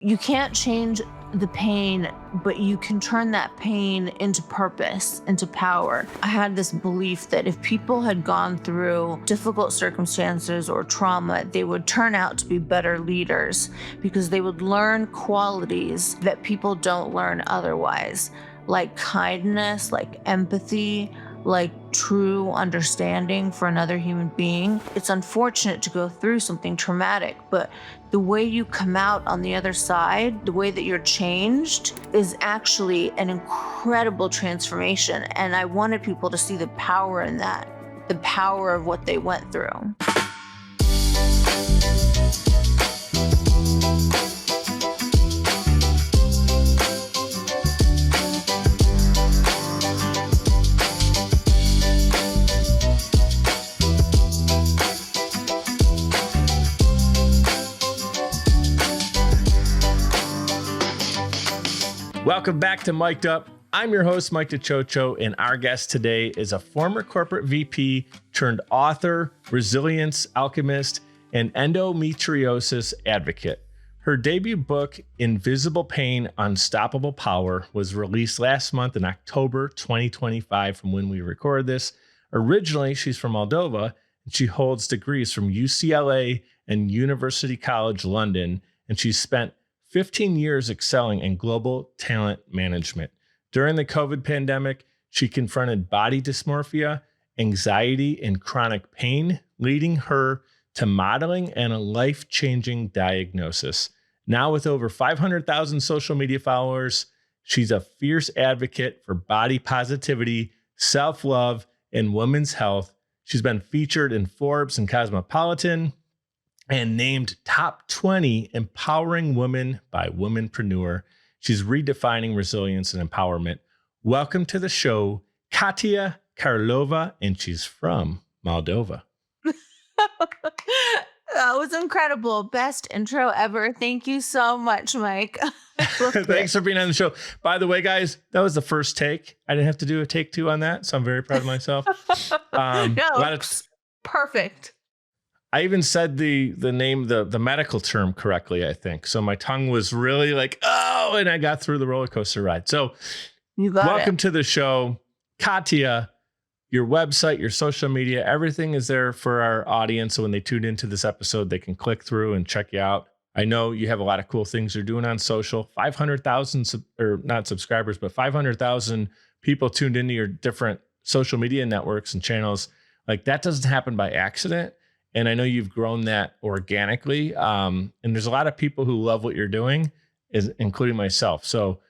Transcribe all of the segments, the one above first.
You can't change the pain, but you can turn that pain into purpose, into power. I had this belief that if people had gone through difficult circumstances or trauma, they would turn out to be better leaders because they would learn qualities that people don't learn otherwise, like kindness, like empathy, like true understanding for another human being. It's unfortunate to go through something traumatic, but the way you come out on the other side, the way that you're changed, is actually an incredible transformation. And I wanted people to see the power in that, the power of what they went through. Welcome back to Mic'd Up. I'm your host, Mike DiCioccio, and our guest today is a former corporate VP turned author, resilience alchemist, and endometriosis advocate. Her debut book, Invisible Pain, Unstoppable Power, was released last month in October 2025 from when we record this. Originally, she's from Moldova, and she holds degrees from UCLA and University College London, and she's spent 15 years excelling in global talent management. During the COVID pandemic, she confronted body dysmorphia, anxiety, and chronic pain, leading her to modeling and a life-changing diagnosis. Now with over 500,000 social media followers, she's a fierce advocate for body positivity, self-love, and women's health. She's been featured in Forbes and Cosmopolitan, and named top 20 empowering women by Womanpreneur. She's redefining resilience and empowerment. Welcome to the show, Katya Karlova, and she's from Moldova. That was incredible. Best intro ever. Thank you so much, Mike. Thanks for being on the show. By the way, guys, that was the first take. I didn't have to do a take two on that, so I'm very proud of myself. Perfect. I even said the name, the medical term correctly, I think. So my tongue was really like, oh, and I got through the roller coaster ride. So welcome to the show, Katya. Your website, your social media, everything is there for our audience. So when they tune into this episode, they can click through and check you out. I know you have a lot of cool things you're doing on social. 500,000, or not subscribers, but 500,000 people tuned into your different social media networks and channels. Like, that doesn't happen by accident. And I know you've grown that organically. And there's a lot of people who love what you're doing, including myself. So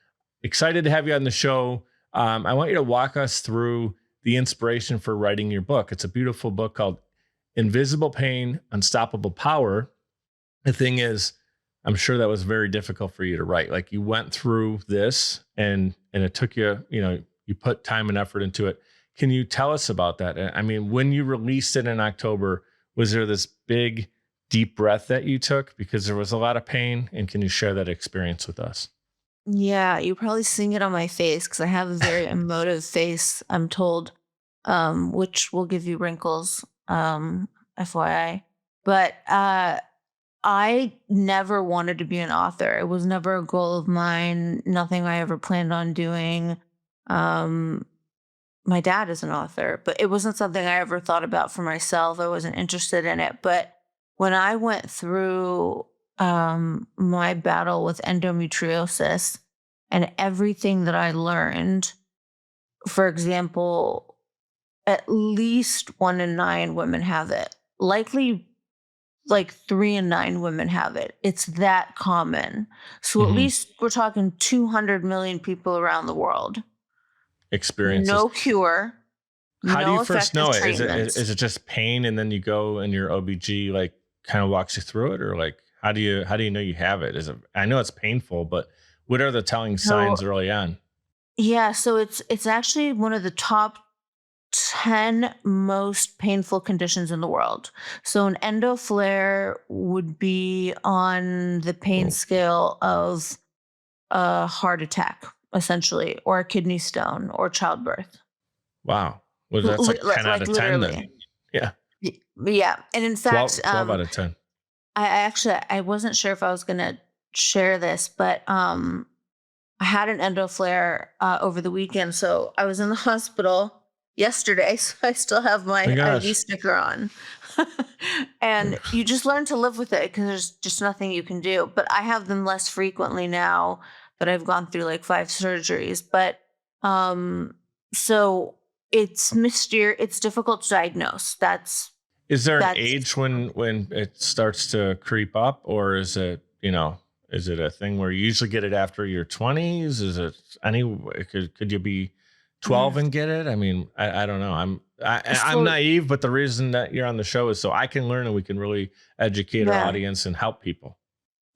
excited to have you on the show. I want you to walk us through the inspiration for writing your book. It's a beautiful book called Invisible Pain, Unstoppable Power. The thing is, I'm sure that was very difficult for you to write. Like, you went through this and it took you, you put time and effort into it. Can you tell us about that? I mean, when you released it in October, was there this big, deep breath that you took because there was a lot of pain? And can you share that experience with us? Yeah, you probably seeing it on my face because I have a very emotive face, I'm told, which will give you wrinkles, FYI. But I never wanted to be an author. It was never a goal of mine, nothing I ever planned on doing. My dad is an author, but it wasn't something I ever thought about for myself. I wasn't interested in it. But when I went through my battle with endometriosis and everything that I learned, for example, at least 1 in 9 women have it. Likely like 3 in 9 women have it. It's that common. So at least we're talking 200 million people around the world. Experiences. No cure. How do you first know it? Treatments. Is it just pain and then you go and your OBG like kind of walks you through it, or like how do you know you have it? I know it's painful, but what are the telling signs early on? Yeah, so it's actually one of the top 10 most painful conditions in the world. So an endo flare would be on the pain scale of a heart attack, essentially, or a kidney stone or childbirth. Wow. Well, that's like 10 out of 10 then. Yeah. Yeah. And in fact, 12 out of 10. I wasn't sure if I was going to share this, but I had an endo flare over the weekend, so I was in the hospital yesterday, so I still have My my IV gosh. sticker on. And you just learn to live with it because there's just nothing you can do. But I have them less frequently now that I've gone through like 5 surgeries. But um, so it's difficult to diagnose. Is there an That's age when it starts to creep up, or is it, is it a thing where you usually get it after your 20s? Is it could you be mm, 12 and get it? I mean, I don't know. I'm so naive, but the reason that you're on the show is so I can learn and we can really educate our yeah. audience and help people.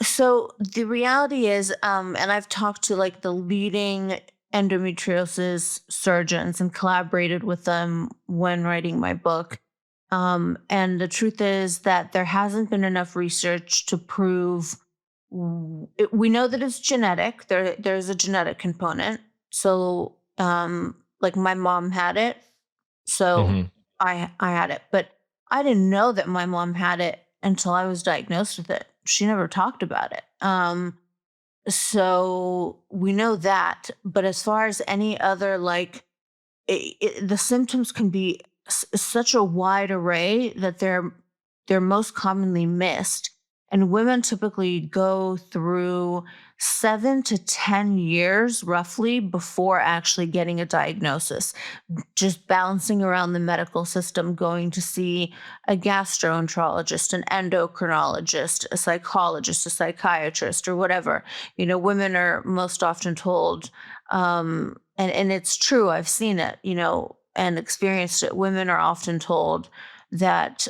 So the reality is, and I've talked to like the leading endometriosis surgeons and collaborated with them when writing my book. And the truth is that there hasn't been enough research to prove. We know that it's genetic. There's a genetic component. So, like my mom had it, so Hmm. I had it, but I didn't know that my mom had it until I was diagnosed with it. She never talked about it. So we know that, but as far as any other like the symptoms can be such a wide array that they're most commonly missed, and women typically go through 7 to 10 years roughly before actually getting a diagnosis, just bouncing around the medical system, going to see a gastroenterologist, an endocrinologist, a psychologist, a psychiatrist, or whatever. Women are most often told, and it's true, I've seen it, and experienced it. Women are often told that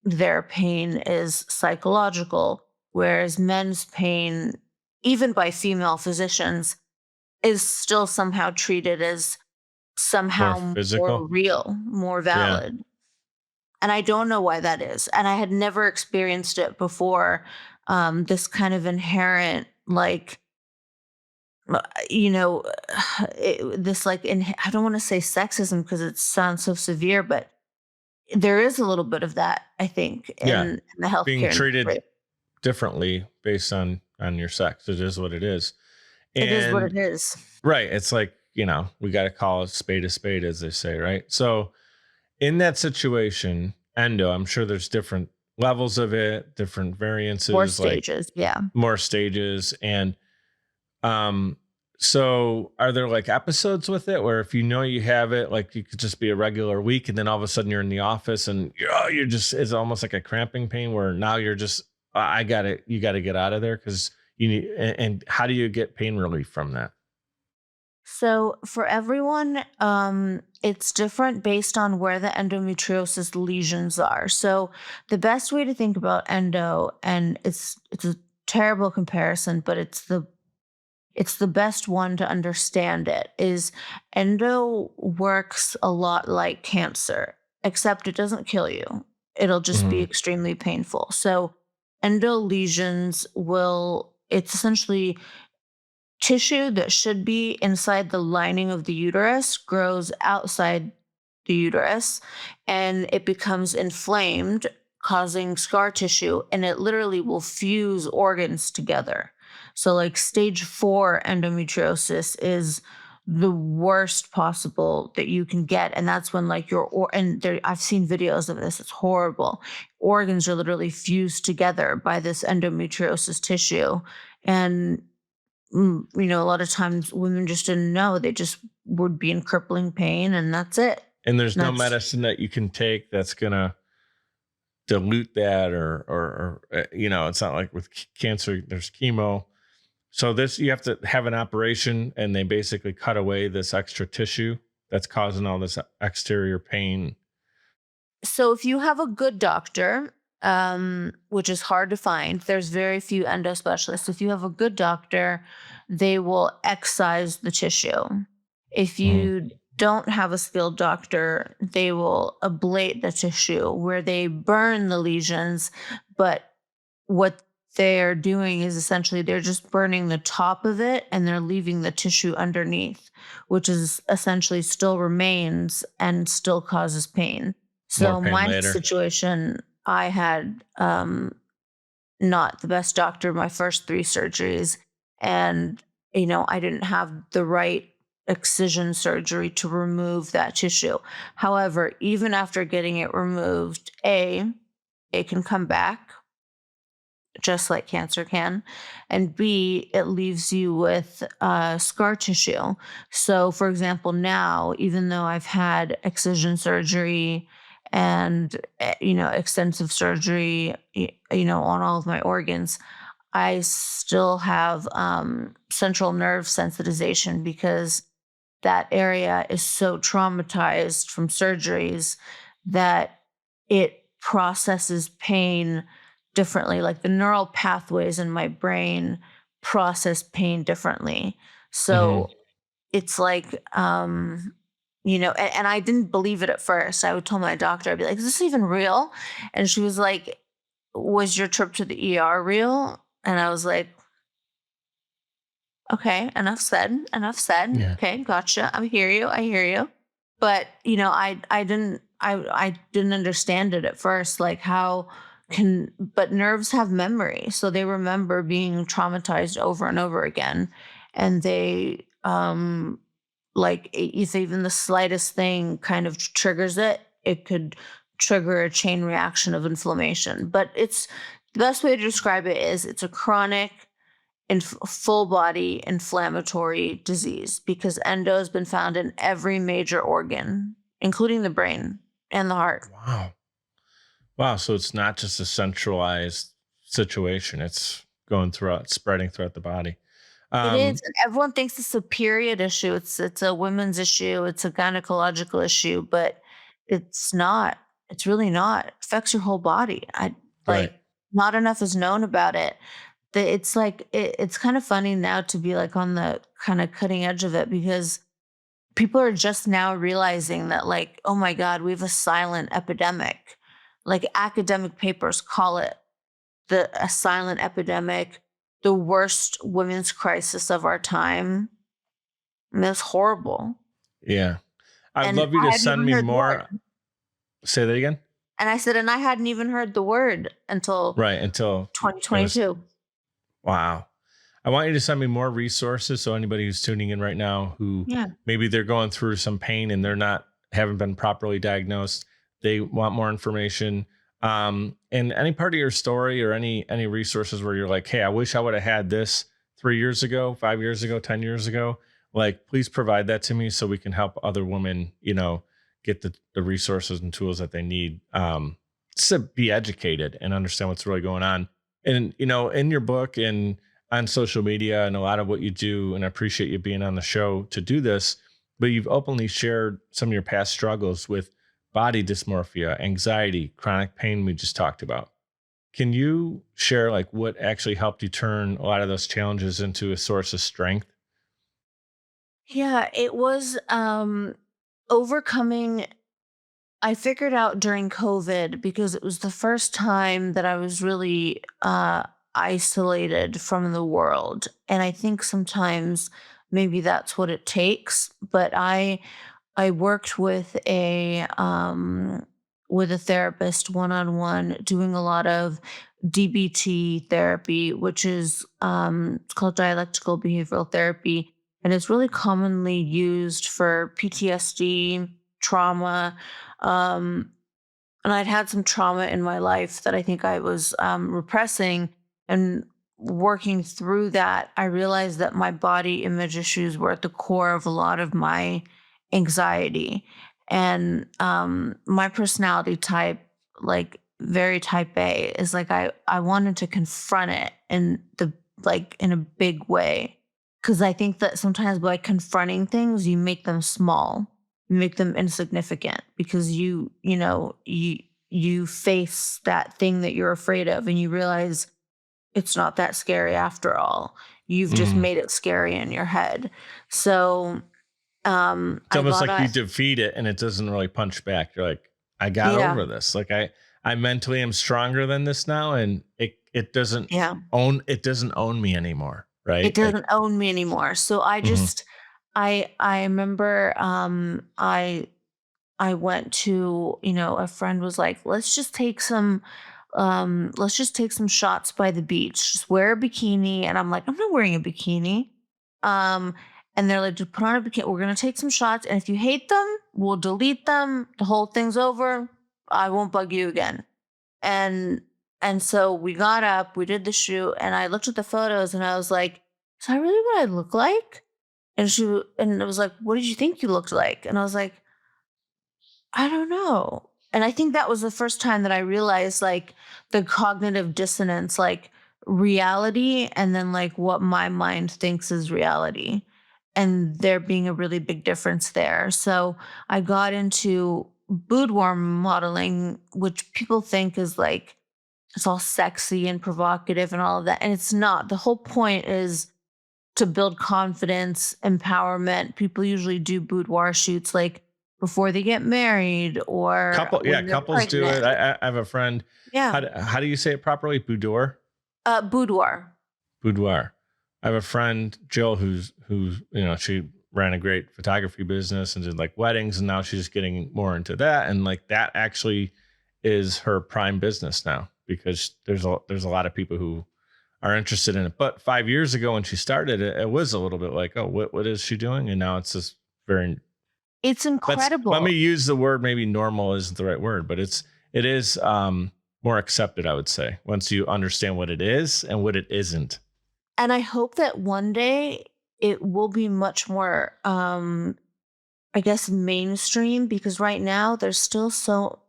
their pain is psychological, whereas men's pain, even by female physicians, is still somehow treated as More somehow more physical. real, more Yeah. valid. And I don't know why that is. And I had never experienced it before. This kind of inherent, like, uh, you know, this like, I don't want to say sexism because it sounds so severe, but there is a little bit of that, I think, Yeah. in the Being healthcare treated industry. differently based on your sex. It is what it is. It is what And it is. right, it's like, we got to call a spade, as they say, right? So in that situation, endo, I'm sure there's different levels of it, different Four variances, like stages. Yeah. more stages. And um, so are there like episodes with it where if you have it, like you could just be a regular week and then all of a sudden you're in the office and you're just, it's almost like a cramping pain where now you're just, you got to get out of there because you need, and how do you get pain relief from that? So for everyone, it's different based on where the endometriosis lesions are. So the best way to think about endo, and it's a terrible comparison, but it's the best one to understand it, is endo works a lot like cancer, except it doesn't kill you. It'll just be Hmm. extremely painful. So endo lesions it's essentially tissue that should be inside the lining of the uterus grows outside the uterus, and it becomes inflamed, causing scar tissue, and it literally will fuse organs together. So, like, stage 4 endometriosis is the worst possible that you can get. And that's when, like, I've seen videos of this, it's horrible. Organs are literally fused together by this endometriosis tissue. And a lot of times women just didn't know. They just would be in crippling pain, and that's it. And there's no That's medicine that you can take that's going to dilute that or it's not like with cancer, there's chemo. So this, you have to have an operation and they basically cut away this extra tissue that's causing all this exterior pain. so if you have a good doctor, which is hard to find, there's very few endo specialists. If you have a good doctor, they will excise the tissue. If Mhm. you don't have a skilled doctor, they will ablate the tissue where they burn the lesions. But what they're doing is essentially they're just burning the top of it and they're leaving the tissue underneath, which is essentially still remains and still causes pain. More So pain my later. situation, I had not the best doctor my first 3 surgeries. And, I didn't have the right excision surgery to remove that tissue. However, even after getting it removed, it can come back just like cancer can. And B, it leaves you with scar tissue. So, for example, now, even though I've had excision surgery and, extensive surgery, on all of my organs, I still have central nerve sensitization because that area is so traumatized from surgeries that it processes pain differently. Like the neural pathways in my brain process pain differently. Hmm. So it's like, and I didn't believe it at first. I would tell my doctor, I'd be like, is this even real? And she was like, was your trip to the ER real? And I was like, okay, enough said, enough said. Yeah. Okay, gotcha. I hear you. I hear you. But, I didn't understand it at first. Like but nerves have memory. So they remember being traumatized over and over again. And they, if even the slightest thing kind of triggers it, it could trigger a chain reaction of inflammation. But the best way to describe it is it's a chronic and full body inflammatory disease because endo has been found in every major organ, including the brain and the heart. Wow. Wow. So it's not just a centralized situation. It's going throughout, spreading throughout the body. It is. Um, And everyone thinks it's a period issue. It's a women's issue. It's a gynecological issue, but it's not. It's really not. It affects your whole body. right. Not enough is known about it. It's like it's kind of funny now to be like on the kind of cutting edge of it because people are just now realizing that, like, oh my God, we have a silent epidemic. Like academic papers call it a silent epidemic, the worst women's crisis of our time. And that's horrible. Yeah. I'd And love you I to hadn't send even me heard the more. word. Say that again. And I said, and I hadn't even heard the word until Right. Until it was, 2022. wow. I want you to send me more resources. So anybody who's tuning in right now, who Yeah. maybe they're going through some pain and haven't been properly diagnosed, they want more information. And any part of your story or any resources where you're like, hey, I wish I would have had this 3 years ago, 5 years ago, 10 years ago. Like, please provide that to me so we can help other women, get the resources and tools that they need, to be educated and understand what's really going on. And, in your book and on social media and a lot of what you do, and I appreciate you being on the show to do this, but you've openly shared some of your past struggles with body dysmorphia, anxiety, chronic pain we just talked about. Can you share like what actually helped you turn a lot of those challenges into a source of strength? Yeah, it was overcoming. I figured out during COVID because it was the first time that I was really isolated from the world. And I think sometimes maybe that's what it takes. But I worked with a therapist one on one, doing a lot of DBT therapy, which is it's called dialectical behavioral therapy, and it's really commonly used for PTSD, trauma, um, and I'd had some trauma in my life that I think I was repressing. And working through that, I realized that my body image issues were at the core of a lot of my anxiety. And my personality type, like very type A, is like I wanted to confront it in a big way. Cause I think that sometimes by confronting things, you make them small, make them insignificant because you face that thing that you're afraid of and you realize it's not that scary after all. You've just Mm. made it scary in your head. So It's I almost got like you on. defeat it and it doesn't really punch back. You're like, I got Yeah, over this. Like I mentally am stronger than this now, and it doesn't yeah. own me anymore. It Right. Like, doesn't own me anymore. So mhm. I remember I went to, a friend was like, let's just take some let's just take some shots by the beach. Just wear a bikini. And I'm like, I'm not wearing a bikini. Um, and they're like, just put on a bikini. We're going to take some shots. And if you hate them, we'll delete them. The whole thing's over. I won't bug you again. And and so we got up, we did the shoot, and I looked at the photos and I was like, is that really what I look like? And it was like, what did you think you looked like? And I was like, I don't know. And I think that was the first time that I realized like the cognitive dissonance, like reality and then like what my mind thinks is reality. And there being a really big difference there. So I got into boudoir modeling, which people think is like, it's all sexy and provocative and all of that. And it's not. The whole point is to build confidence, empowerment. People usually do boudoir shoots like before they get married or couples do it. I have a friend. Yeah. How do you say it properly? Boudoir? Boudoir. Boudoir. I have a friend, Jill, who's she ran a great photography business and did like weddings, and now she's getting more into that. And like that actually is her prime business now, because there's a lot of people who are interested in it. But 5 years ago when she started it was a little bit like, oh, what is she doing? And now it's just it's incredible. Let me use the word, maybe normal isn't the right word, but it is more accepted, I would say, once you understand what it is and what it isn't. And I hope that one day it will be much more, I guess, mainstream, because right now there's still so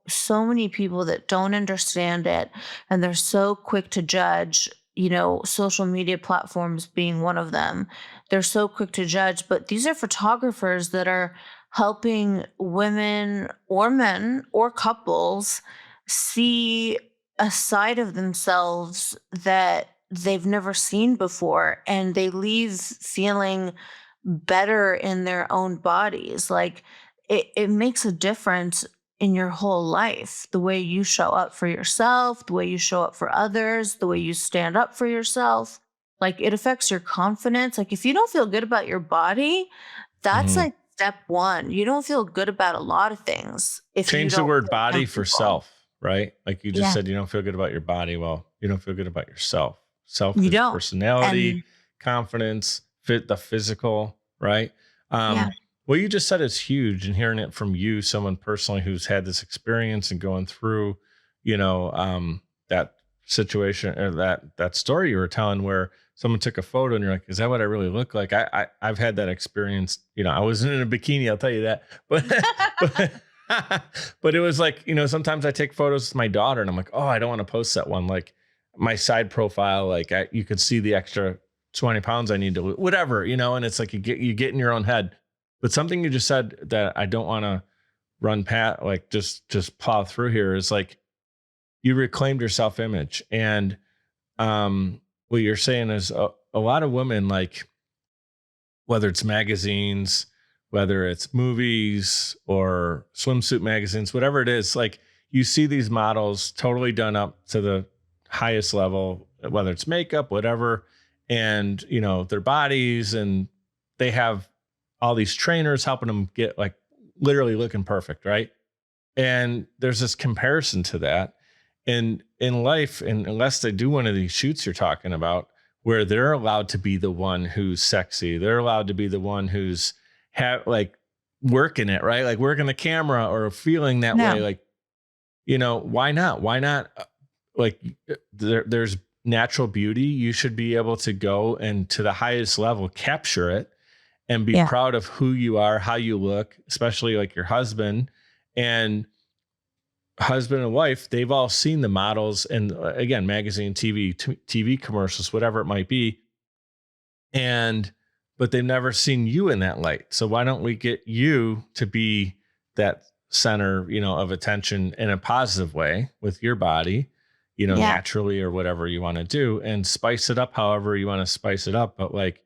many people that don't understand it, and they're so quick to judge, social media platforms being one of them. They're so quick to judge, but these are photographers that are helping women or men or couples see a side of themselves that they've never seen before, and they leave feeling better in their own bodies. Like it makes a difference in your whole life, the way you show up for yourself, the way you show up for others, the way you stand up for yourself. Like it affects your confidence. Like if you don't feel good about your body, that's like step one. You don't feel good about a lot of things. If change you the don't word feel body for comfortable. self, right? Like you just said, you don't feel good about your body. Well, you don't feel good about yourself. Self You is don't. personality, And confidence, the physical, right? yeah. What you just said is huge, and hearing it from you, someone personally who's had this experience and going through, that situation or that story you were telling, where someone took a photo and you're like, is that what I really look like? I've had that experience. I wasn't in a bikini, I'll tell you that, but it was like, sometimes I take photos with my daughter and I'm like, oh, I don't want to post that one. Like my side profile, like you could see the extra 20 pounds I need to lose, whatever, and it's like you get in your own head. But something you just said that I don't want to run past, like just plow through here, is like you reclaimed your self-image. And what you're saying is a lot of women, like whether it's magazines, whether it's movies or swimsuit magazines, whatever it is, like you see these models totally done up to the highest level, whether it's makeup, whatever, and their bodies, and they have all these trainers helping them get like literally looking perfect, right? And there's this comparison to that. And in life, and unless they do one of these shoots you're talking about, where they're allowed to be the one who's sexy, they're allowed to be the one who's like working it, right? Like working the camera or feeling that way. Like, why not? Why not? Like there's natural beauty. You should be able to go and to the highest level, capture it and be proud of who you are, how you look, especially like your husband and wife. They've all seen the models and again, magazine, TV commercials, whatever it might be. But they've never seen you in that light. So why don't we get you to be that center, of attention in a positive way with your body, naturally or whatever you want to do, and spice it up however you want to spice it up. But like,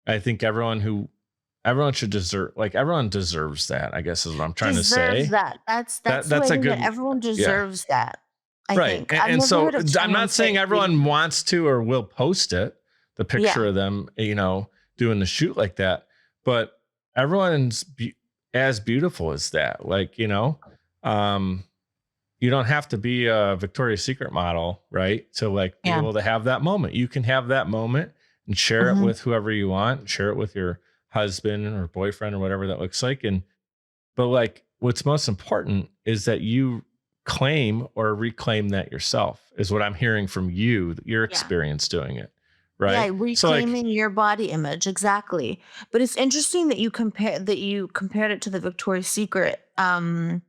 I think everyone deserves that, I guess is what I'm trying to say. That. That's a good, everyone deserves that. I think. And so I'm not saying everyone wants to or will post it, the picture of them, doing the shoot like that, but everyone's as beautiful as that. Like, you don't have to be a Victoria's Secret model, right? To like be Yeah. able to have that moment. You can have that moment and share it Mhm. with whoever you want, share it with your husband or boyfriend or whatever that looks like. But like what's most important is that you claim or reclaim that yourself, is what I'm hearing from you, your Yeah. experience doing it. Yeah, Right. So like, reclaiming your body image, exactly. But it's interesting that you compared it to the Victoria's Secret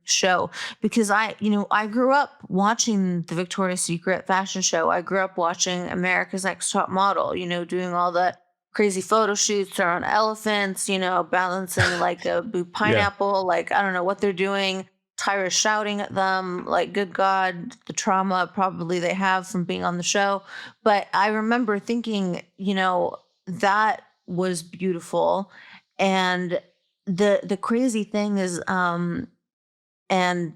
show, because I grew up watching the Victoria's Secret fashion show. I grew up watching America's Next Top Model, doing all the crazy photo shoots on elephants, balancing like a yeah, pineapple, like I don't know what they're doing. Tyra shouting at them, like, good God, the trauma probably they have from being on the show. But I remember thinking, that was beautiful. And the crazy thing is, and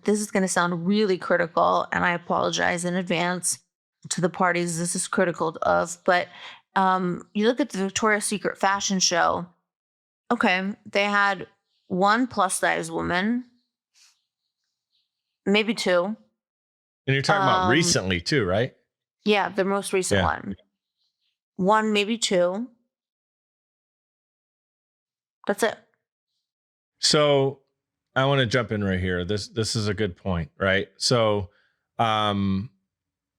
this is going to sound really critical, and I apologize in advance to the parties this is critical of, but you look at the Victoria's Secret fashion show. Okay, they had one plus size woman, maybe two. and you're talking about Um, recently too, right? yeah, the most recent Yeah. one. One, maybe two. That's it. So I want to jump in right here. This is a good point, right? So um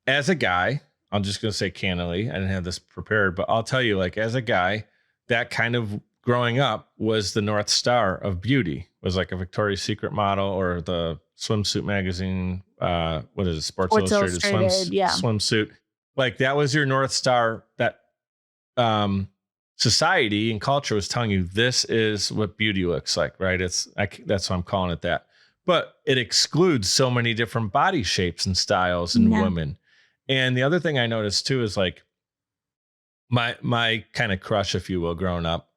as a guy, I'm just gonna say candidly, I didn't have this prepared, but I'll tell you, like as a guy, that kind of growing up was the North Star of beauty, was like a Victoria's Secret model or the swimsuit magazine, what is it, Sports Sports Illustrated Illustrated, yeah. swimsuit. Like that was your North Star, that um society and culture was telling you this is what beauty looks like, right? That's why I'm calling it that. But it excludes so many different body shapes and styles in Yeah. women. And the other thing I noticed too is like my kind of crush, if you will, growing up,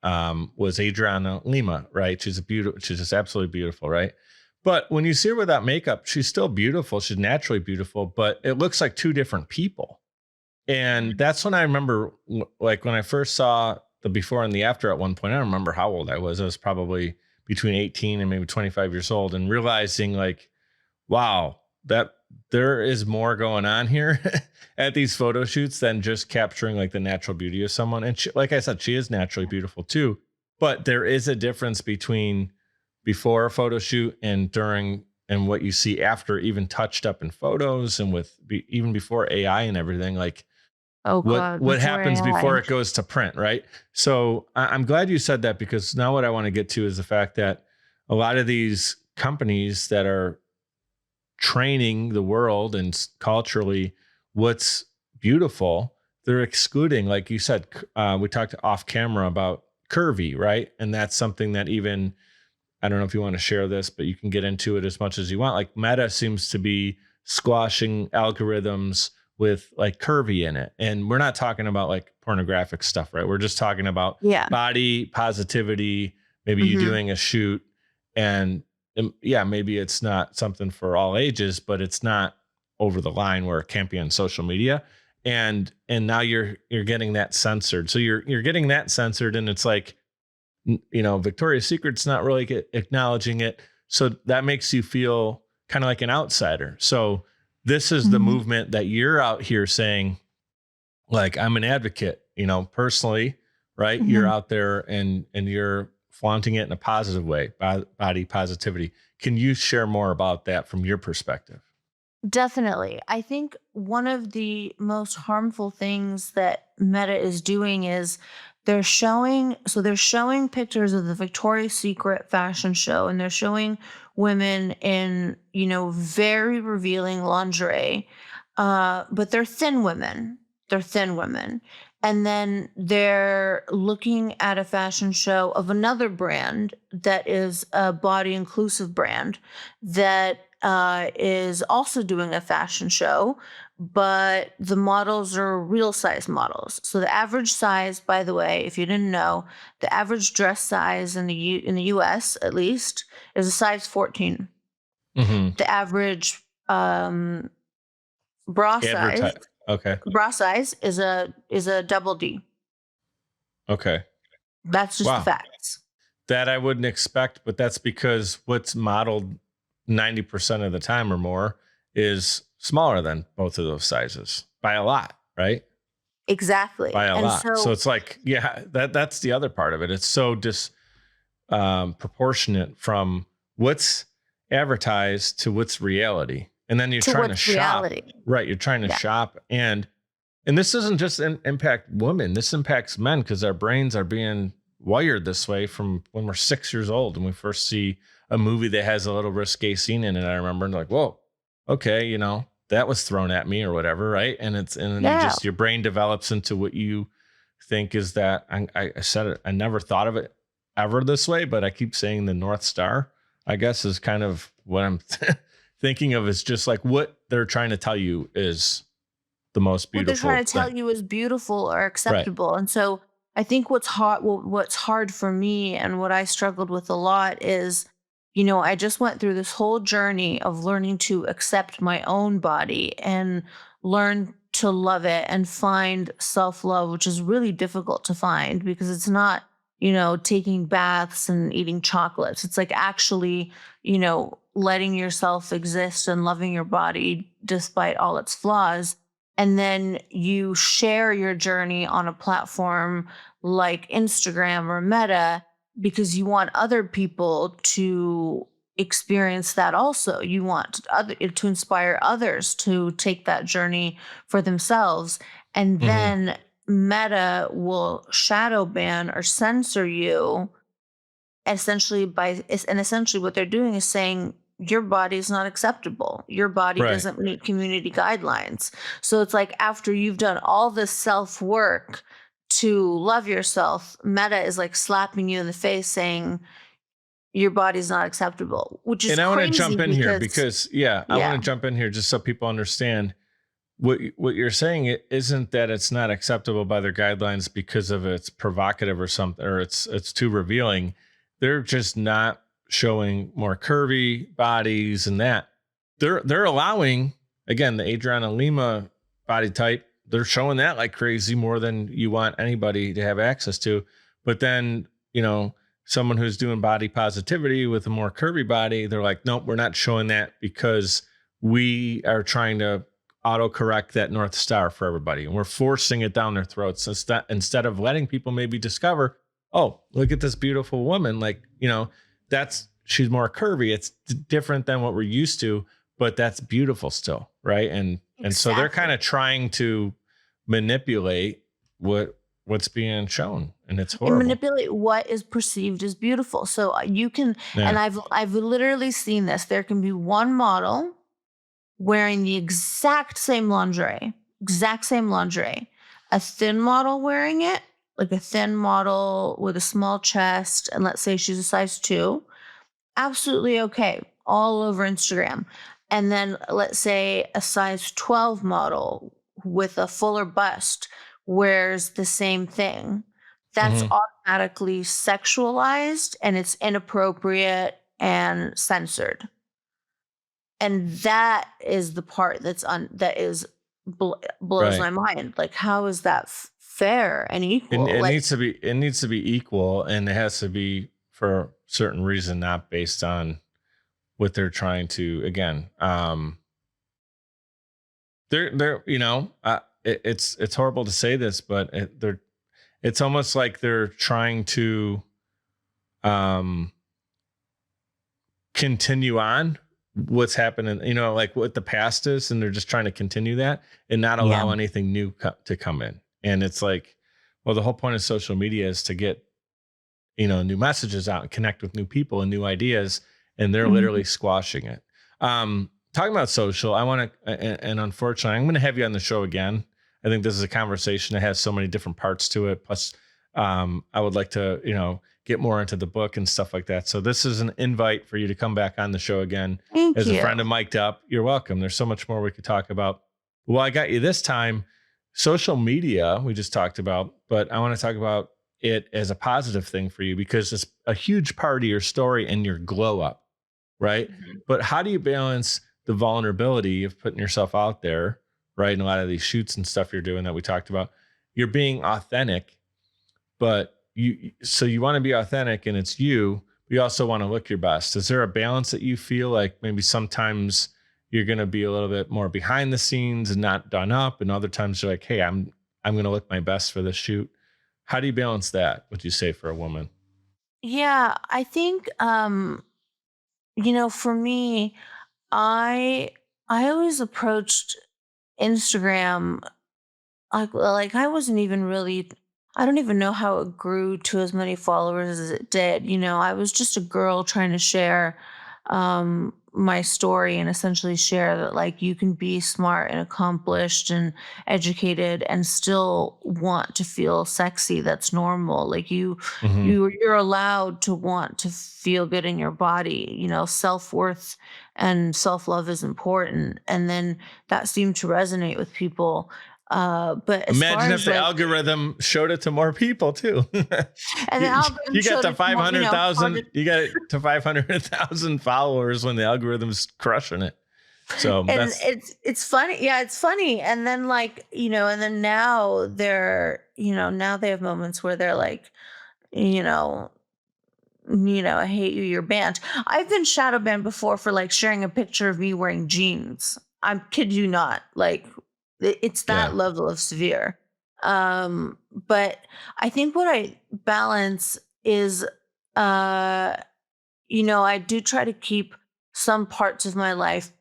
was Adriana Lima, right? She's just absolutely beautiful, right? But when you see her without makeup, she's still beautiful. She's naturally beautiful, but it looks like two different people. And that's when I remember, like when I first saw the before and the after at one point, I don't remember how old I was. I was probably between 18 and maybe 25 years old, and realizing like, wow, that there is more going on here at these photo shoots than just capturing like the natural beauty of someone. And she, like I said, she is naturally beautiful too, but there is a difference between before a photo shoot and during, and what you see after, even touched up in photos and with even before AI and everything. Like Oh God, what before happens before AI. it goes to print, right? So I'm glad you said that, because now what I want to get to is the fact that a lot of these companies that are training the world and culturally what's beautiful, they're excluding, like you said, we talked off camera about curvy, right? And that's something that even, I don't know if you want to share this, but you can get into it as much as you want. Like Meta seems to be squashing algorithms with like curvy in it. And we're not talking about like pornographic stuff, right? We're just talking about Yeah. body positivity, maybe you Hmm. doing a shoot, and yeah, maybe it's not something for all ages, but it's not over the line where it can't be on social media. And now you're getting that censored. So you're getting that censored, and it's like, Victoria's Secret's not really acknowledging it. So that makes you feel kind of like an outsider. So this is the Hmm. movement that you're out here saying, like, I'm an advocate, personally, right? You're Hmm. out there and you're flaunting it in a positive way, body positivity. Can you share more about that from your perspective? Definitely. I think one of the most harmful things that Meta is doing is they're showing pictures of the Victoria's Secret fashion show, and they're showing women in, very revealing lingerie. But they're thin women. They're thin women. And then they're looking at a fashion show of another brand that is a body inclusive brand that is also doing a fashion show, but the models are real size models. So the average size, by the way, if you didn't know, the average dress size in the U.S. at least is a size 14. Mm-hmm. The average bra size Advertise. Okay. bra size is a double D. Okay. That's just the Wow. facts. That I wouldn't expect, but that's because what's modeled 90% of the time or more is smaller than both of those sizes by a lot, right? Exactly. By a And lot. So so it's like, yeah, that's the other part of it. It's so proportionate from what's advertised to what's reality. And then you're to trying to what's shop, reality. right? You're trying to Yeah. shop. And this doesn't just impact women. This impacts men because our brains are being wired this way from when we're 6 years old and we first see a movie that has a little risque scene in it. I remember and like, whoa, okay, that was thrown at me or whatever, right? And then you Yeah. just, your brain develops into what you think is that. I said it, I never thought of it ever this way, but I keep saying the North Star, I guess, is kind of what I'm thinking of, is just like what they're trying to tell you is the most What they're beautiful trying to tell thing. you is beautiful or Right. acceptable. And so I think what's hard for me and what I struggled with a lot is, I just went through this whole journey of learning to accept my own body and learn to love it and find self-love, which is really difficult to find because it's not, taking baths and eating chocolates. It's like actually, letting yourself exist and loving your body despite all its flaws. And then you share your journey on a platform like Instagram or Meta because you want other people to experience that also. You want to inspire others to take that journey for themselves. And Hmm. then Meta will shadow ban or censor you essentially what they're doing is saying your body is not acceptable. Your body Right. doesn't meet community guidelines. So it's like after you've done all this self work to love yourself, Meta is like slapping you in the face saying your body's not acceptable, which is And I want to crazy jump in here because because, yeah, I want yeah, to jump in here just so people understand what you're saying. It isn't that it's not acceptable by their guidelines because of it's provocative or something, or it's too revealing. They're just not showing more curvy bodies and that. They're allowing, again, the Adriana Lima body type. They're showing that like crazy more than you want anybody to have access to. But then, someone who's doing body positivity with a more curvy body, they're like, nope, we're not showing that because we are trying to autocorrect that North Star for everybody. And we're forcing it down their throats instead of letting people maybe discover, oh, look at this beautiful woman. Like, she's more curvy. It's different than what we're used to, but that's beautiful still. Right. And so they're kind exactly. of trying to manipulate what's being shown. And it's And horrible. manipulate what is perceived as beautiful. So you can, and Yeah. I've literally seen this. There can be one model wearing the exact same lingerie, a thin model wearing it, like a thin model with a small chest, and let's say she's a size 2, absolutely okay, all over Instagram. And then let's say a size 12 model with a fuller bust wears the same thing. That's Hmm. automatically sexualized and it's inappropriate and censored. And that is the part blows Right. my mind. Like, how is that fair and It, equal? it Like, needs to be it needs to be equal, and it has to be for a certain reason, not based on what they're trying to, again, they're it's horrible to say this, but it's almost like they're trying to um continue on what's happening, like what the past is, and they're just trying to continue that and not yeah. allow anything new to come in. And it's like, well, the whole point of social media is to get new messages out and connect with new people and new ideas, and they're literally Mhm. squashing it. Talking about social, I want to, and unfortunately, I'm going to have you on the show again. I think this is a conversation that has so many different parts to it. Plus, I would like to, get more into the book and stuff like that. So this is an invite for you to come back on the show again Thank as a you. friend of Mic'd Up. You're welcome. There's so much more we could talk about. Well, I got you this time. Social media, we just talked about, but I want to talk about it as a positive thing for you because it's a huge part of your story and your glow up, right? Mhm. But how do you balance the vulnerability of putting yourself out there, right? And a lot of these shoots and stuff you're doing that we talked about, you're being authentic, but you want to be authentic and it's you, but you also want to look your best. Is there a balance that you feel like maybe sometimes you're going to be a little bit more behind the scenes and not done up. And other times you're like, hey, I'm going to look my best for this shoot. How do you balance that? Would you say for a woman? Yeah, I think for me, I I always approached Instagram like I wasn't even really, I don't even know how it grew to as many followers as it did. I was just a girl trying to share my story and essentially share that like you can be smart and accomplished and educated and still want to feel sexy. That's normal. Like Hmm. you're allowed to want to feel good in your body. Self-worth and self-love is important. And then that seemed to resonate with people. But as far Imagine if as the like, algorithm showed it to more people too. and the you, algorithm you got showed to it to more, 500,000, target, you got it to 500,000 followers when the algorithm's crushing it. So and that's, it's funny. Yeah, it's funny. And then and then now now they have moments where they're like, you know, I hate you, you're banned. I've been shadow banned before for like sharing a picture of me wearing jeans. I'm kid you not. Like it's yeah, that level of severe. But I think what I balance is I do try to keep some parts of my life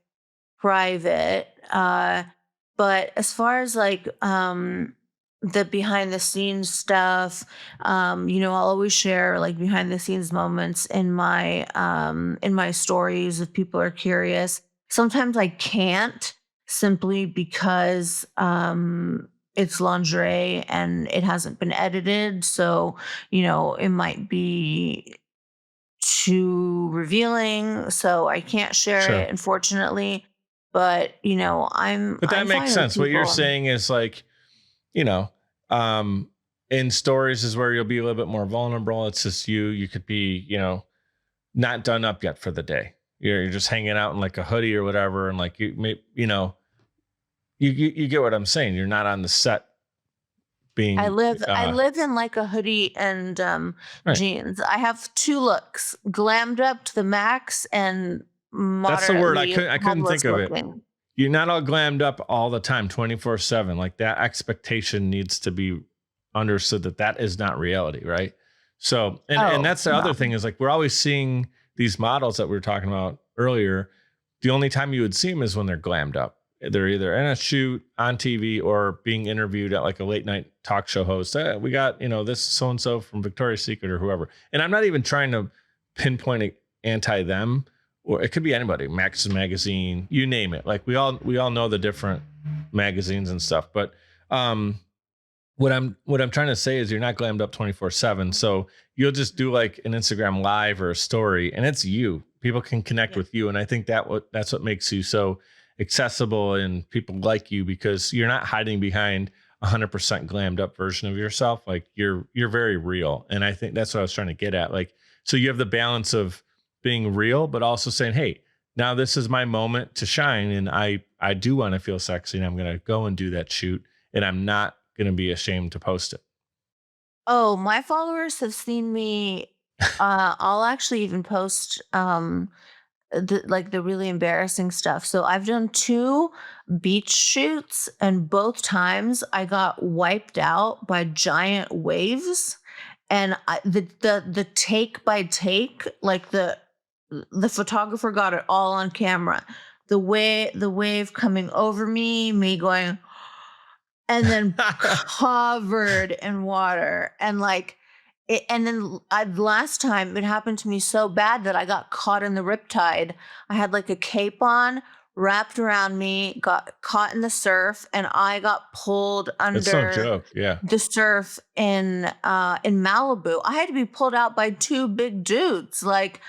private. But as far as like the behind the scenes stuff, I'll always share like behind the scenes moments in my stories if people are curious. Sometimes I can't simply because it's lingerie and it hasn't been edited. So, it might be too revealing, so I can't share sure. it, unfortunately. But I'm But that I'm makes fine with sense. What you're people. saying is like, you know, um, in stories is where you'll be a little bit more vulnerable. It's just you could be, not done up yet for the day. You're just hanging out in like a hoodie or whatever. And like, you get what I'm saying. You're not on the set I being, live I live in like a hoodie and right. jeans. I have two looks: glammed up to the max and That's the word. moderately I couldn't think homeless of it. looking. You're not all glammed up all the time, 24/7. Like that expectation needs to be understood that is not reality, right? So, and Oh that's the other no. thing is like we're always seeing these models that we were talking about earlier. The only time you would see them is when they're glammed up. They're either in a shoot on TV or being interviewed at like a late night talk show host. We got, this so and so from Victoria's Secret or whoever. And I'm not even trying to pinpoint it anti them, or it could be anybody, Max's magazine, you name it. Like we all know the different magazines and stuff. But um what I'm trying to say is you're not glammed up 24/7. So you'll just do like an Instagram live or a story and it's you. People can connect Yeah. with you. And I think that's what makes you so accessible and people like you because you're not hiding behind 100% glammed up version of yourself. Like you're very real. And I think that's what I was trying to get at. Like, so you have the balance of being real, but also saying, hey, now this is my moment to shine. And I do want to feel sexy and I'm going to go and do that shoot and I'm not going to be ashamed to post it. Oh, my followers have seen me. I'll actually even post the really embarrassing stuff. So I've done two beach shoots, and both times I got wiped out by giant waves. And the take by take, like the photographer got it all on camera. The wave coming over me going, and then covered in water, and like and then last time it happened to me so bad that I got caught in the riptide. I had like a cape on wrapped around me, got caught in the surf, and I got pulled It's no under joke. Yeah. the surf in Malibu. I had to be pulled out by two big dudes. Like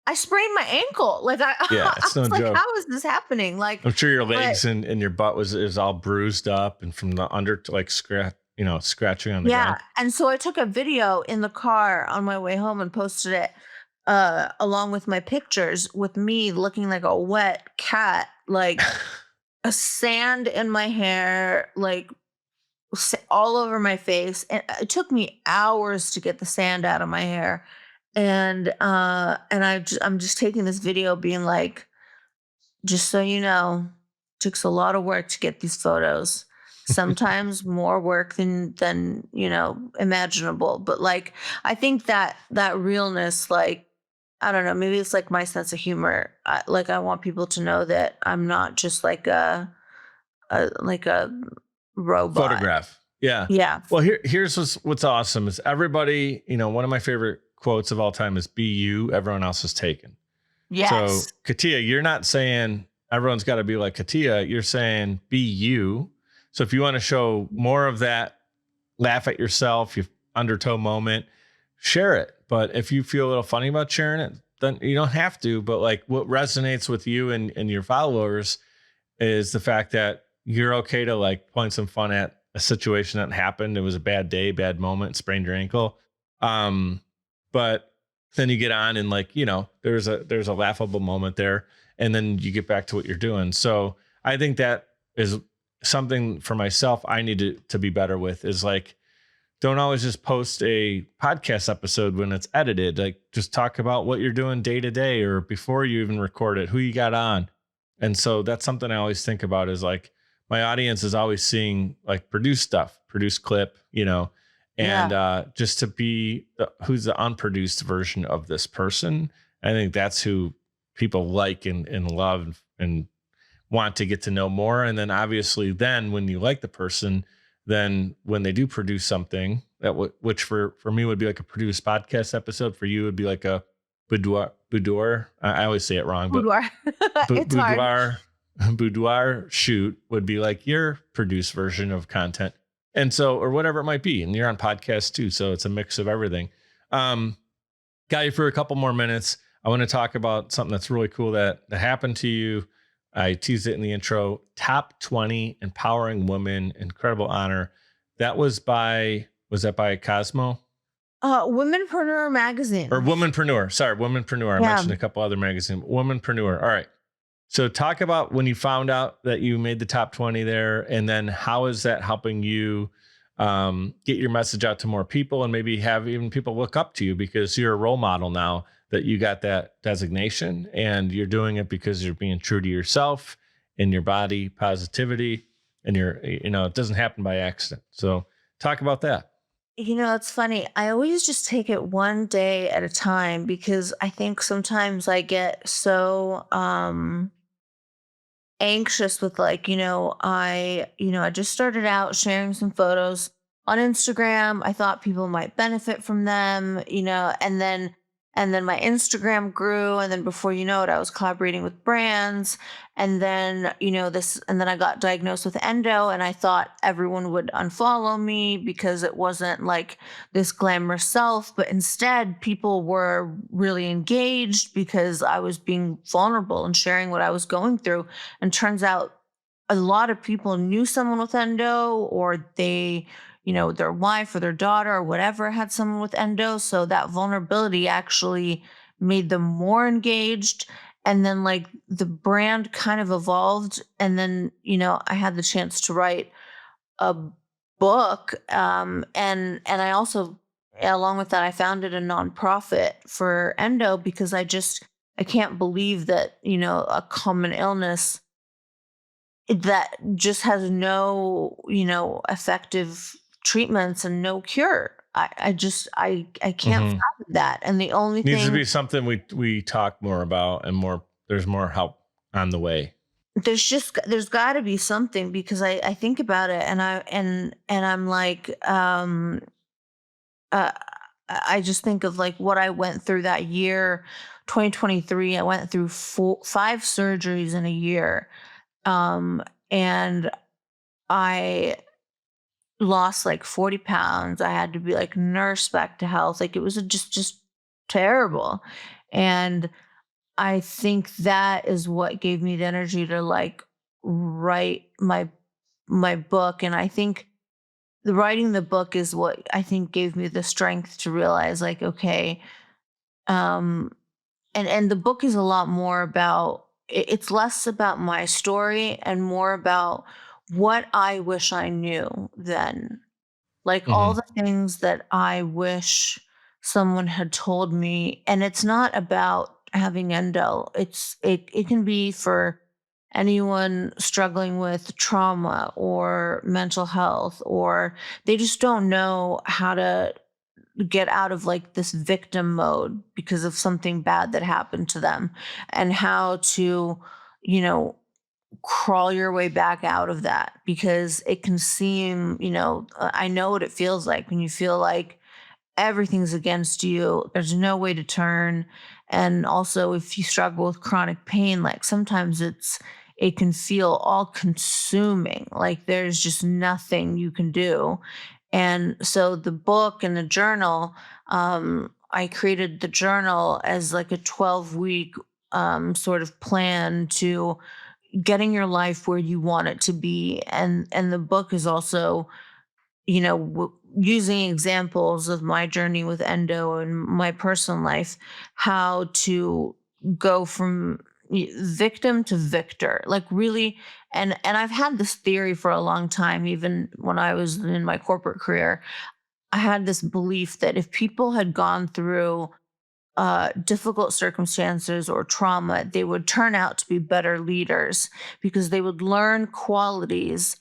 I sprained my ankle. Like Yeah. I It's no was like, joke. how is this happening? Like, I'm sure your but legs and your butt is all bruised up and from the under to like scratching on the yeah, ground. and so I took a video in the car on my way home and posted it, along with my pictures with me looking like a wet cat, like a sand in my hair, like all over my face. And it took me hours to get the sand out of my hair. And I'm just taking this video being like, just so you know, takes a lot of work to get these photos. Sometimes more work than imaginable. But like, I think that realness, like, I don't know, maybe it's like my sense of humor. I want people to know that I'm not just like a robot. Photograph. Yeah. Yeah. Well, here's what's awesome is everybody, one of my favorite quotes of all time is be you, everyone else is taken. So Yes. Katya, you're not saying everyone's got to be like Katya. You're saying be you. So if you want to show more of that, laugh at yourself, your undertow moment, share it. But if you feel a little funny about sharing it, then you don't have to. But like what resonates with you and your followers is the fact that you're okay to like point some fun at a situation that happened. It was a bad day, bad moment, sprained your ankle. But then you get on and like, there's a laughable moment there. And then you get back to what you're doing. So I think that is something for myself I need to be better with is like, don't always just post a podcast episode when it's edited. Like just talk about what you're doing day to day or before you even record it, who you got on. And so that's something I always think about is like my audience is always seeing like produced stuff, produced clip, and just to be who's the unproduced version of this person. I think that's who people like and love and want to get to know more. And then obviously then when you like the person, then when they do produce something that which for me would be like a produced podcast episode, for you would be like a boudoir. I always say it wrong, but Boudoir. It's hard. boudoir shoot would be like your produced version of content. And so, or whatever it might be. And you're on podcast too. So it's a mix of everything. Got you for a couple more minutes. I want to talk about something that's really cool that happened to you. I teased it in the intro. Top 20 Empowering Women, incredible honor. Was that by Cosmo? Womenpreneur magazine. Or Womanpreneur. Sorry, Womanpreneur. I mentioned a couple other magazines. Womanpreneur. All right. So talk about when you found out that you made the top 20 there, and then how is that helping you get your message out to more people and maybe have even people look up to you because you're a role model now that you got that designation and you're doing it because you're being true to yourself and your body positivity and it doesn't happen by accident. So talk about that. It's funny. I always just take it one day at a time because I think sometimes I get so anxious with like, I just started out sharing some photos on Instagram. I thought people might benefit from them, and then my Instagram grew, and then before you know it, I was collaborating with brands, and then and then I got diagnosed with endo, and I thought everyone would unfollow me because it wasn't like this glamorous self, but instead people were really engaged because I was being vulnerable and sharing what I was going through. And turns out a lot of people knew someone with endo, or they, their wife or their daughter or whatever had someone with endo. So that vulnerability actually made them more engaged. And then like the brand kind of evolved. And then, I had the chance to write a book. And I also, along with that, I founded a nonprofit for endo because I can't believe that, a common illness that just has no, effective treatments and no cure. I can't fathom that. And the only Needs thing to be something we talk more about and there's more help on the way. There's got to be something because I think about it and I'm like, I just think of like what I went through that year, 2023. I went through 5 surgeries in a year. And I lost like 40 pounds. I had to be like nursed back to health. Like it was just terrible. And I think that is what gave me the energy to like write my book. And I think writing the book is what I think gave me the strength to realize like, okay, and the book is a lot more about, it's less about my story and more about what I wish I knew then. Like all the things that I wish someone had told me. And it's not about having endo. It can be for anyone struggling with trauma or mental health, or they just don't know how to get out of like this victim mode because of something bad that happened to them, and how to, you know, crawl your way back out of that, because it can seem, I know what it feels like when you feel like everything's against you. There's no way to turn. And also, if you struggle with chronic pain, like sometimes it can feel all consuming. Like there's just nothing you can do. And so the book and the journal, I created the journal as like a 12-week sort of plan to getting your life where you want it to be. And the book is also, using examples of my journey with endo and my personal life, how to go from victim to victor, like really. And I've had this theory for a long time, even when I was in my corporate career. I had this belief that if people had gone through difficult circumstances or trauma, they would turn out to be better leaders, because they would learn qualities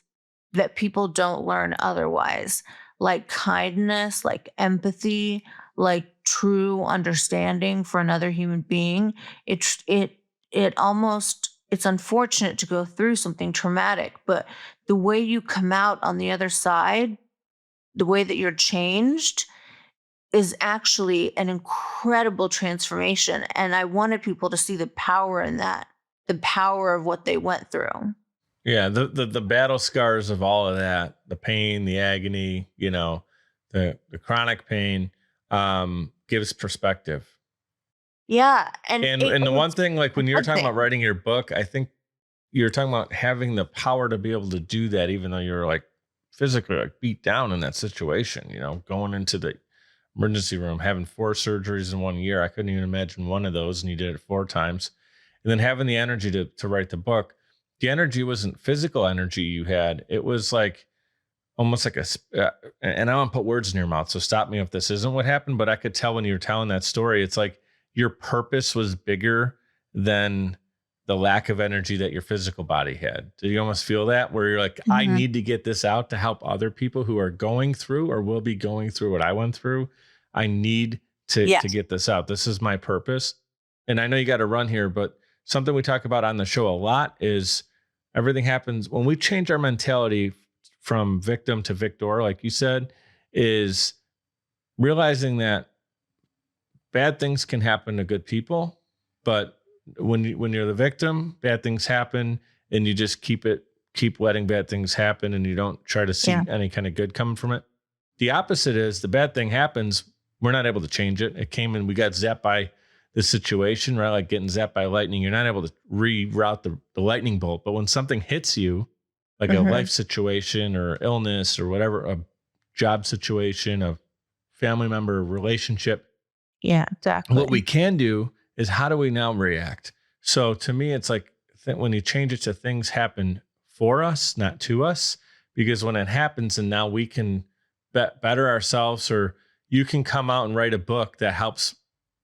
that people don't learn otherwise, like kindness, like empathy, like true understanding for another human being. It almost, it's unfortunate to go through something traumatic, but the way you come out on the other side, the way that you're changed, is actually an incredible transformation. And I wanted people to see the power in that, the power of what they went through. Yeah, the battle scars of all of that, the pain, the agony, the chronic pain, gives perspective. Yeah. And And the one it's thing, like a when you're good talking about thing. writing your book, I think you're talking about having the power to be able to do that, even though you're like physically like beat down in that situation, going into the emergency room, having 4 surgeries in 1 year. I couldn't even imagine one of those, and you did it 4 times. And then having the energy to write the book. The energy wasn't physical energy you had. It was like almost like and I don't put words in your mouth, so stop me if this isn't what happened, but I could tell when you were telling that story, it's like your purpose was bigger than the lack of energy that your physical body had. Did you almost feel that, where you're like, I Mhm. need to get this out to help other people who are going through or will be going through what I went through? I need to Yes. get this out. This is my purpose. And I know you got to run here, but something we talk about on the show a lot is everything happens when we change our mentality from victim to victor, like you said, is realizing that bad things can happen to good people, but when you're the victim, bad things happen, and you just keep letting bad things happen, and you don't try to Yeah. see any kind of good coming from it. The opposite is the bad thing happens, we're not able to change it. It came and we got zapped by the situation, right? Like getting zapped by lightning. You're not able to reroute the lightning bolt. But when something hits you, like a Hmm. life situation or illness or whatever, a job situation, a family member relationship, Yeah, what we exactly. can do is how do we now react? So to me, it's like when you change it to things happen for us, not to us, because when it happens and now we can better ourselves, or you can come out and write a book that helps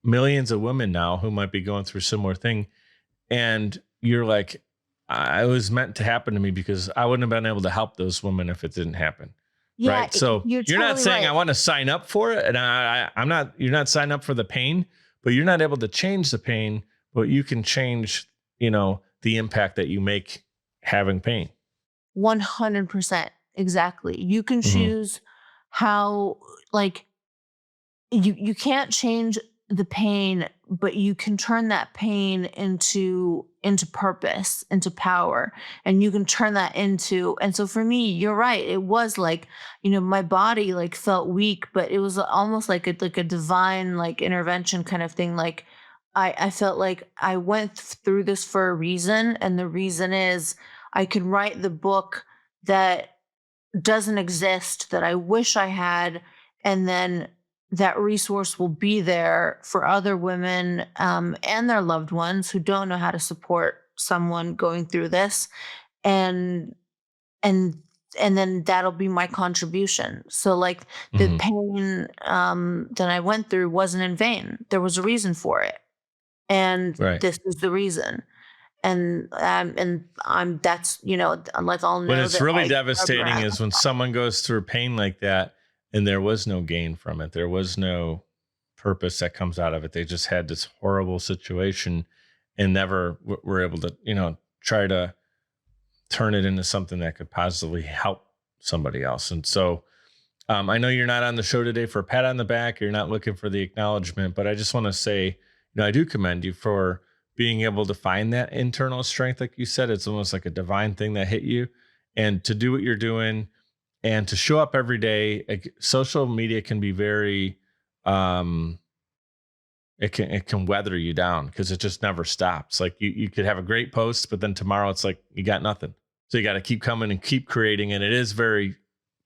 millions of women now who might be going through a similar thing. And you're like, I was meant to happen to me because I wouldn't have been able to help those women if it didn't happen. Yeah, Right. So you're you're not totally saying I right. want to sign up for it. And I'm not, you're not signing up for the pain, but you're not able to change the pain, but you can change, the impact that you make having pain. 100%. Exactly. You can Hmm. choose how, like, you can't change the pain, but you can turn that pain into purpose, into power. And you can turn that into, and so for me, you're right, it was like, my body like felt weak, but it was almost like a divine like intervention kind of thing. Like I felt like I went through this for a reason, and the reason is I could write the book that doesn't exist, that I wish I had, and then that resource will be there for other women, and their loved ones who don't know how to support someone going through this, and and and then that'll be my contribution. So like the Hmm. pain that I went through wasn't in vain. There was a reason for it, and Right. this is the reason. And I'm that's, like I'll know When it's that, really like, devastating is when someone goes through pain like that and there was no gain from it. There was no purpose that comes out of it. They just had this horrible situation and never were able to, try to turn it into something that could positively help somebody else. And so I know you're not on the show today for a pat on the back. You're not looking for the acknowledgement, but I just want to say, I do commend you for being able to find that internal strength. Like you said, it's almost like a divine thing that hit you, and to do what you're doing and to show up every day. Like, social media can be very, it can weather you down because it just never stops. Like you could have a great post, but then tomorrow it's like you got nothing. So you got to keep coming and keep creating. And it is very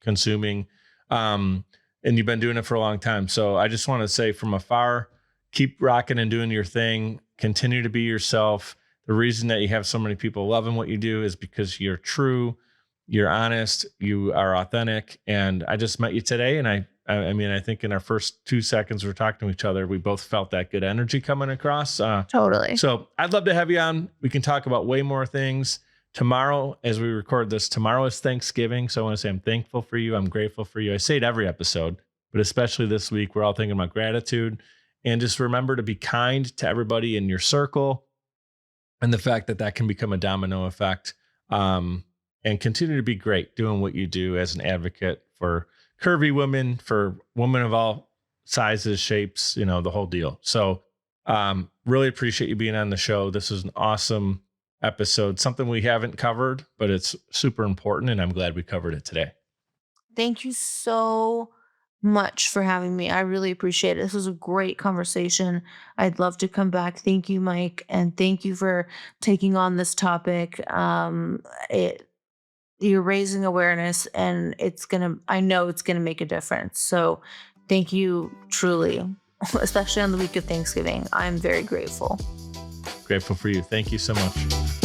consuming. And you've been doing it for a long time. So I just want to say from afar, keep rocking and doing your thing. Continue to be yourself. The reason that you have so many people loving what you do is because you're true, you're honest, you are authentic. And I just met you today. And I think in our first 2 seconds we're talking to each other, we both felt that good energy coming across. Totally. So I'd love to have you on. We can talk about way more things. Tomorrow, as we record this, tomorrow is Thanksgiving. So I want to say I'm thankful for you. I'm grateful for you. I say it every episode, but especially this week, we're all thinking about gratitude. And just remember to be kind to everybody in your circle, and the fact that that can become a domino effect, and continue to be great doing what you do as an advocate for curvy women, for women of all sizes, shapes, the whole deal. So really appreciate you being on the show. This is an awesome episode, something we haven't covered, but it's super important, and I'm glad we covered it today. Thank you so much for having me. I really appreciate it. This was a great conversation. I'd love to come back. Thank you, Mike, and thank you for taking on this topic. You're raising awareness, and I know it's gonna make a difference. So thank you truly, especially on the week of Thanksgiving. I'm very grateful. Grateful for you. Thank you so much.